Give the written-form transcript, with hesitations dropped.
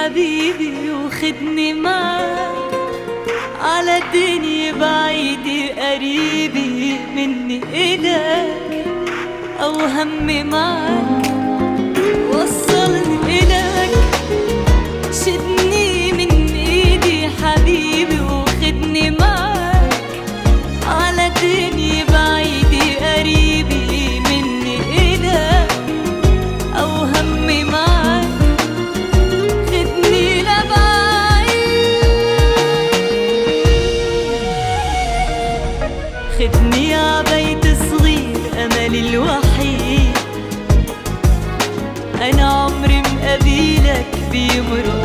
حبيبي وخدني معاك على الدنيا بعيدي قريبي مني إلك، أو همي معاك وصلني إلك. شدني من إيدي حبيبي وخدني معاك على الدنيا بعيدي قريبي مني إلك، أو همي معاك خدني لبعيد. خدني عبيت صغير أملي الوحيد، أنا عمري مقابلك بيمرق